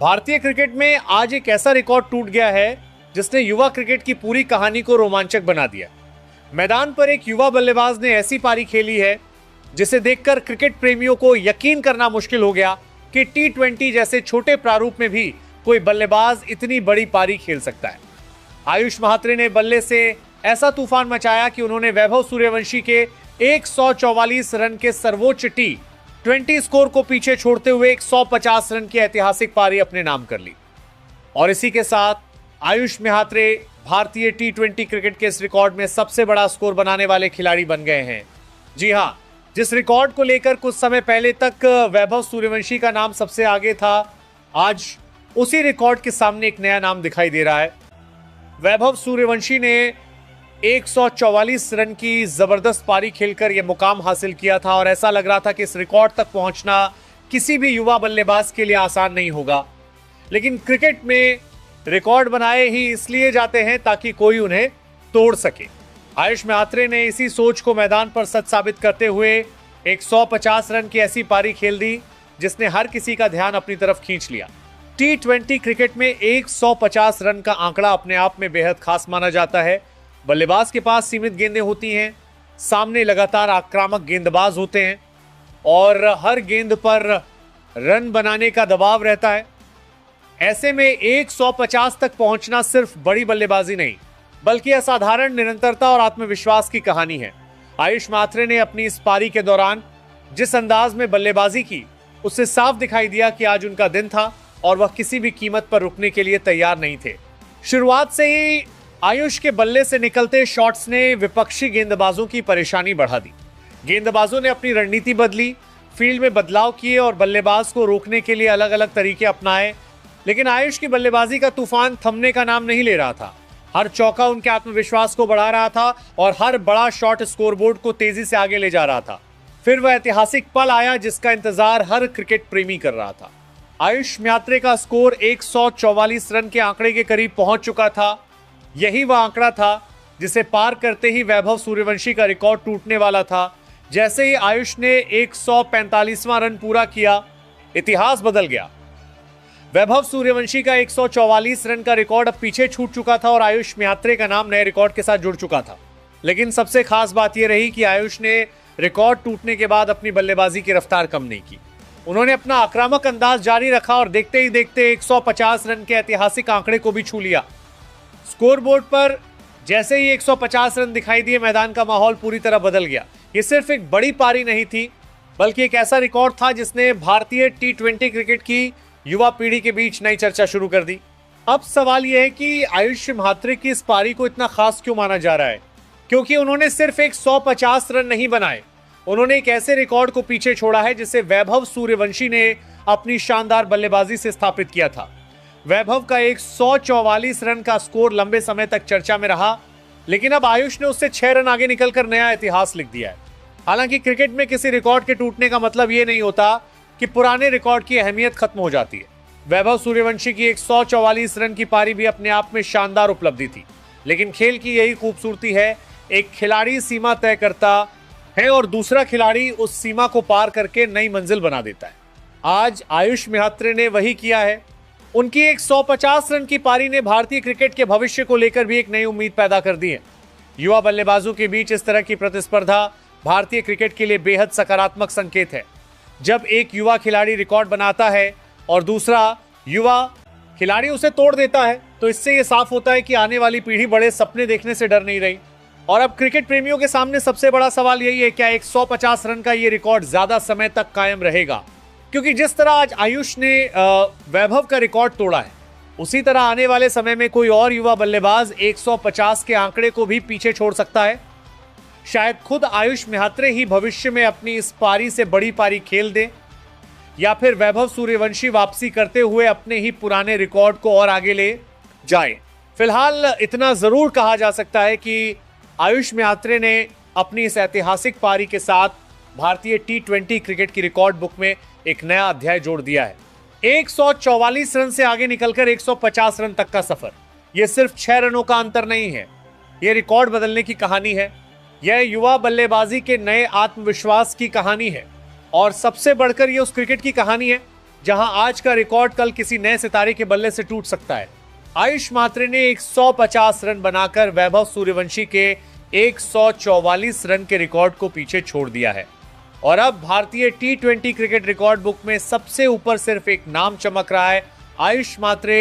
भारतीय क्रिकेट में आज एक ऐसा रिकॉर्ड टूट गया है जिसने युवा क्रिकेट की पूरी कहानी को रोमांचक बना दिया। मैदान पर एक युवा बल्लेबाज ने ऐसी पारी खेली है जिसे देखकर क्रिकेट प्रेमियों को यकीन करना मुश्किल हो गया कि T20 जैसे छोटे प्रारूप में भी कोई बल्लेबाज इतनी बड़ी पारी खेल सकता है। आयुष महात्रे ने बल्ले से ऐसा तूफान मचाया कि उन्होंने वैभव सूर्यवंशी के 144 रन के सर्वोच्च T20 स्कोर को पीछे छोड़ते हुए 150 रन की ऐतिहासिक पारी अपने नाम कर ली। और इसी के साथ आयुष महात्रे भारतीय T20 क्रिकेट के इस रिकॉर्ड में सबसे बड़ा स्कोर बनाने वाले खिलाड़ी बन गए हैं। जी हां, जिस रिकॉर्ड को लेकर कुछ समय पहले तक वैभव सूर्यवंशी का नाम सबसे आगे था, आज उसी रिकॉर्ड के सामने एक नया नाम दिखाई दे रहा है। वैभव सूर्यवंशी ने 144 रन की जबरदस्त पारी खेलकर यह मुकाम हासिल किया था और ऐसा लग रहा था कि इस रिकॉर्ड तक पहुंचना किसी भी युवा बल्लेबाज के लिए आसान नहीं होगा। लेकिन क्रिकेट में रिकॉर्ड बनाए ही इसलिए जाते हैं ताकि कोई उन्हें तोड़ सके। आयुष महात्रे ने इसी सोच को मैदान पर सच साबित करते हुए 150 रन की ऐसी पारी खेल दी जिसने हर किसी का ध्यान अपनी तरफ खींच लिया। T20 क्रिकेट में 150 रन का आंकड़ा अपने आप में बेहद खास माना जाता है। बल्लेबाज के पास सीमित गेंदें होती हैं, सामने लगातार आक्रामक गेंदबाज होते हैं और हर गेंद पर रन बनाने का दबाव रहता है। ऐसे में 150 तक पहुंचना सिर्फ बड़ी बल्लेबाजी नहीं बल्कि असाधारण निरंतरता और आत्मविश्वास की कहानी है। आयुष महात्रे ने अपनी इस पारी के दौरान जिस अंदाज में बल्लेबाजी की, उससे साफ दिखाई दिया कि आज उनका दिन था और वह किसी भी कीमत पर रुकने के लिए तैयार नहीं थे। शुरुआत से ही आयुष के बल्ले से निकलते शॉट्स ने विपक्षी गेंदबाजों की परेशानी बढ़ा दी। गेंदबाजों ने अपनी रणनीति बदली, फील्ड में बदलाव किए और बल्लेबाज को रोकने के लिए अलग अलग तरीके अपनाए। लेकिन आयुष की बल्लेबाजी का तूफान थमने का नाम नहीं ले रहा था। हर चौका उनके आत्मविश्वास को बढ़ा रहा था और हर बड़ा शॉट स्कोरबोर्ड को तेजी से आगे ले जा रहा था। फिर वह ऐतिहासिक पल आया जिसका इंतजार हर क्रिकेट प्रेमी कर रहा था। आयुष महात्रे का स्कोर 144 रन के आंकड़े के करीब पहुंच चुका था। यही वह आंकड़ा था जिसे पार करते ही वैभव सूर्यवंशी का रिकॉर्ड टूटने वाला था। जैसे ही आयुष ने 145वां रन पूरा किया, इतिहास बदल गया। वैभव सूर्यवंशी का 144 रन का रिकॉर्ड अब पीछे छूट चुका था और आयुष महात्रे का नाम नए रिकॉर्ड के साथ जुड़ चुका था। लेकिन सबसे खास बात यह रही कि आयुष ने रिकॉर्ड टूटने के बाद अपनी बल्लेबाजी की रफ्तार कम नहीं की। उन्होंने अपना आक्रामक अंदाज जारी रखा और देखते ही देखते 150 रन के ऐतिहासिक आंकड़े को भी छू लिया। स्कोरबोर्ड पर जैसे ही 150 रन दिखाई दिए, मैदान का माहौल पूरी तरह बदल गया। ये सिर्फ एक बड़ी पारी नहीं थी बल्कि एक ऐसा रिकॉर्ड था जिसने भारतीय T20 क्रिकेट की युवा पीढ़ी के बीच नई चर्चा शुरू कर दी। अब सवाल यह है कि आयुष महात्रे की इस पारी को इतना खास क्यों माना जा रहा है? क्योंकि उन्होंने सिर्फ 150 रन नहीं बनाए, उन्होंने एक ऐसे रिकॉर्ड को पीछे छोड़ा है जिसे वैभव सूर्यवंशी ने अपनी शानदार बल्लेबाजी से स्थापित किया था। वैभव का 144 रन का स्कोर लंबे समय तक चर्चा में रहा, लेकिन अब आयुष ने उससे 6 रन आगे निकलकर नया इतिहास लिख दिया है। हालांकि क्रिकेट में किसी रिकॉर्ड के टूटने का मतलब यह नहीं होता कि पुराने रिकॉर्ड की अहमियत खत्म हो जाती है। वैभव सूर्यवंशी की 144 रन की पारी भी अपने आप में शानदार उपलब्धि थी, लेकिन खेल की यही खूबसूरती है, एक खिलाड़ी सीमा तय करता है और दूसरा खिलाड़ी उस सीमा को पार करके नई मंजिल बना देता है। आज आयुष महात्रे ने वही किया है। उनकी 150 रन की पारी ने भारतीय क्रिकेट के भविष्य को लेकर भी एक नई उम्मीद पैदा कर दी है। युवा बल्लेबाजों के बीच इस तरह की प्रतिस्पर्धा भारतीय क्रिकेट के लिए बेहद सकारात्मक संकेत है। जब एक युवा खिलाड़ी रिकॉर्ड बनाता है और दूसरा युवा खिलाड़ी उसे तोड़ देता है, तो इससे यह साफ होता है कि आने वाली पीढ़ी बड़े सपने देखने से डर नहीं रही। और अब क्रिकेट प्रेमियों के सामने सबसे बड़ा सवाल यही है, क्या 150 रन का यह रिकॉर्ड ज्यादा समय तक कायम रहेगा? क्योंकि जिस तरह आज आयुष ने वैभव का रिकॉर्ड तोड़ा है, उसी तरह आने वाले समय में कोई और युवा बल्लेबाज 150 के आंकड़े को भी पीछे छोड़ सकता है। शायद खुद आयुष महात्रे ही भविष्य में अपनी इस पारी से बड़ी पारी खेल दे, या फिर वैभव सूर्यवंशी वापसी करते हुए अपने ही पुराने रिकॉर्ड को और आगे ले जाए। फिलहाल इतना जरूर कहा जा सकता है कि आयुष महात्रे ने अपनी इस ऐतिहासिक पारी के साथ भारतीय T20 क्रिकेट की रिकॉर्ड बुक में एक नया अध्याय जोड़ दिया है। 144 रन से आगे निकलकर 150 रन तक का सफर, यह सिर्फ 6 रनों का अंतर नहीं है, यह रिकॉर्ड बदलने की कहानी है। यह युवा बल्लेबाजी के नए आत्मविश्वास की कहानी है और सबसे बढ़कर यह उस क्रिकेट की कहानी है जहां आज का रिकॉर्ड कल किसी नए सितारे के बल्ले से टूट सकता है। आयुष मात्रे ने 150 रन बनाकर वैभव सूर्यवंशी के 144 रन के रिकॉर्ड को पीछे छोड़ दिया है और अब भारतीय T20 क्रिकेट रिकॉर्ड बुक में सबसे ऊपर सिर्फ एक नाम चमक रहा है, आयुष मात्रे